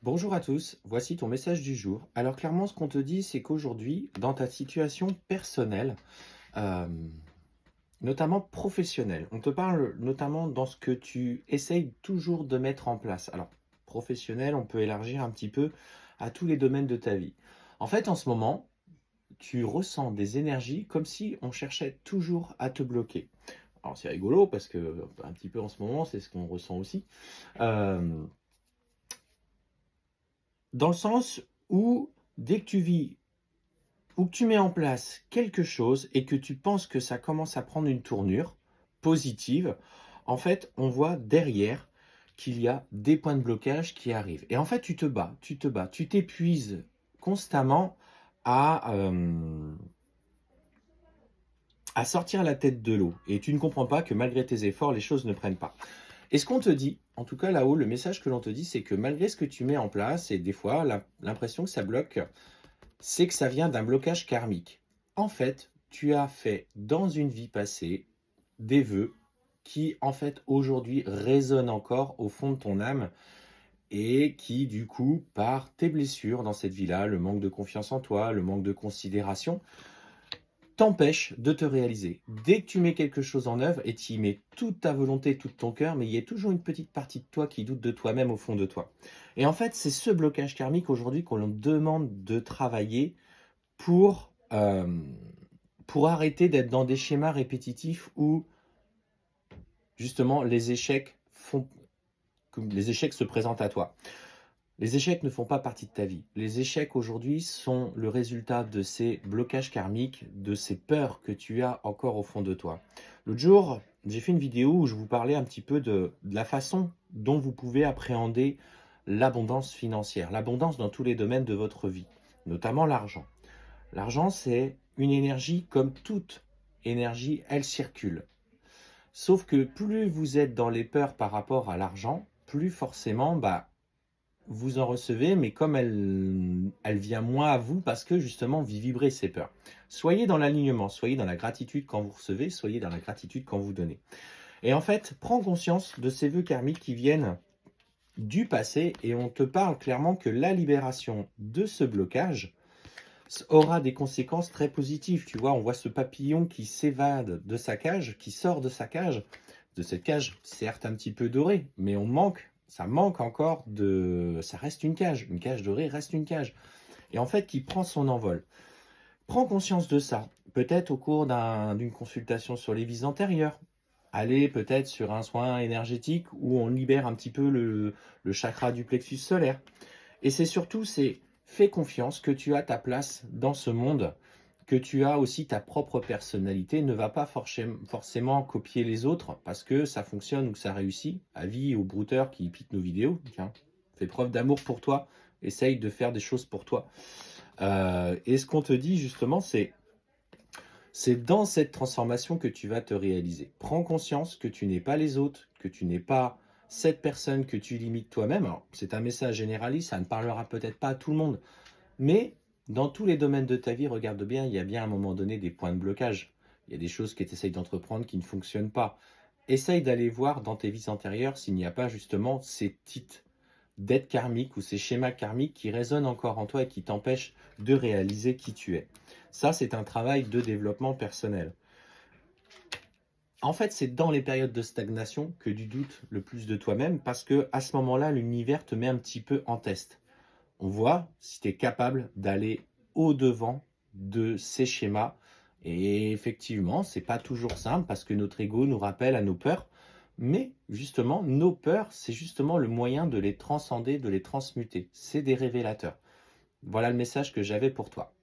Bonjour à tous, voici ton message du jour. Alors clairement, ce qu'on te dit, c'est qu'aujourd'hui, dans ta situation personnelle, euh, notamment professionnelle, on te parle notamment dans ce que tu essayes toujours de mettre en place. Alors, professionnel, on peut élargir un petit peu à tous les domaines de ta vie. En fait, en ce moment, tu ressens des énergies comme si on cherchait toujours à te bloquer. Alors c'est rigolo parce que un petit peu en ce moment, c'est ce qu'on ressent aussi. Euh, Dans le sens où dès que tu vis ou que tu mets en place quelque chose et que tu penses que ça commence à prendre une tournure positive, en fait, on voit derrière qu'il y a des points de blocage qui arrivent. Et en fait, tu t'épuises constamment à, euh, à sortir la tête de l'eau. Et tu ne comprends pas que malgré tes efforts, les choses ne prennent pas. Et ce qu'on te dit, en tout cas là-haut, le message que l'on te dit, c'est que malgré ce que tu mets en place, et des fois l'impression que ça bloque, c'est que ça vient d'un blocage karmique. En fait, tu as fait dans une vie passée des vœux qui, en fait, aujourd'hui résonnent encore au fond de ton âme et qui, du coup, par tes blessures dans cette vie-là, le manque de confiance en toi, le manque de considération, t'empêchent de te réaliser. Dès que tu mets quelque chose en œuvre et tu y mets toute ta volonté, tout ton cœur, mais il y a toujours une petite partie de toi qui doute de toi-même au fond de toi. Et en fait, c'est ce blocage karmique aujourd'hui qu'on demande de travailler pour, pour arrêter d'être dans des schémas répétitifs où justement les échecs se présentent à toi. Les échecs ne font pas partie de ta vie. Les échecs aujourd'hui sont le résultat de ces blocages karmiques, de ces peurs que tu as encore au fond de toi. L'autre jour, j'ai fait une vidéo où je vous parlais un petit peu de la façon dont vous pouvez appréhender l'abondance financière, l'abondance dans tous les domaines de votre vie, notamment l'argent. L'argent, c'est une énergie comme toute énergie, elle circule. Sauf que plus vous êtes dans les peurs par rapport à l'argent, plus forcément, vous en recevez, mais comme elle vient moins à vous parce que justement, vous vibrez ces peurs. Soyez dans l'alignement, soyez dans la gratitude quand vous recevez, soyez dans la gratitude quand vous donnez. Et en fait, prends conscience de ces vœux karmiques qui viennent du passé et on te parle clairement que la libération de ce blocage aura des conséquences très positives. Tu vois, on voit ce papillon qui s'évade de sa cage, qui sort de cette cage, certes un petit peu dorée, mais ça manque encore ça reste une cage dorée reste une cage. Et en fait, qui prend son envol. Prends conscience de ça, peut-être au cours d'une consultation sur les vies antérieures. Allez peut-être sur un soin énergétique où on libère un petit peu le chakra du plexus solaire. Et c'est fais confiance que tu as ta place dans ce monde, que tu as aussi ta propre personnalité. Ne va pas forcément copier les autres parce que ça fonctionne ou que ça réussit. Avis aux brouteurs qui piquent nos vidéos. Tiens, fais preuve d'amour pour toi. Essaye de faire des choses pour toi. Et ce qu'on te dit justement, c'est dans cette transformation que tu vas te réaliser. Prends conscience que tu n'es pas les autres, que tu n'es pas cette personne que tu limites toi-même. Alors, c'est un message généraliste, ça ne parlera peut-être pas à tout le monde, mais dans tous les domaines de ta vie, regarde bien, il y a bien à un moment donné des points de blocage. Il y a des choses que tu essayes d'entreprendre qui ne fonctionnent pas. Essaye d'aller voir dans tes vies antérieures s'il n'y a pas justement ces petites dettes karmiques ou ces schémas karmiques qui résonnent encore en toi et qui t'empêchent de réaliser qui tu es. Ça, c'est un travail de développement personnel. En fait, c'est dans les périodes de stagnation que tu doutes le plus de toi-même parce que à ce moment-là, l'univers te met un petit peu en test. On voit si tu es capable d'aller au-devant de ces schémas. Et effectivement, c'est pas toujours simple parce que notre ego nous rappelle à nos peurs. Mais justement, nos peurs, c'est justement le moyen de les transcender, de les transmuter. C'est des révélateurs. Voilà le message que j'avais pour toi.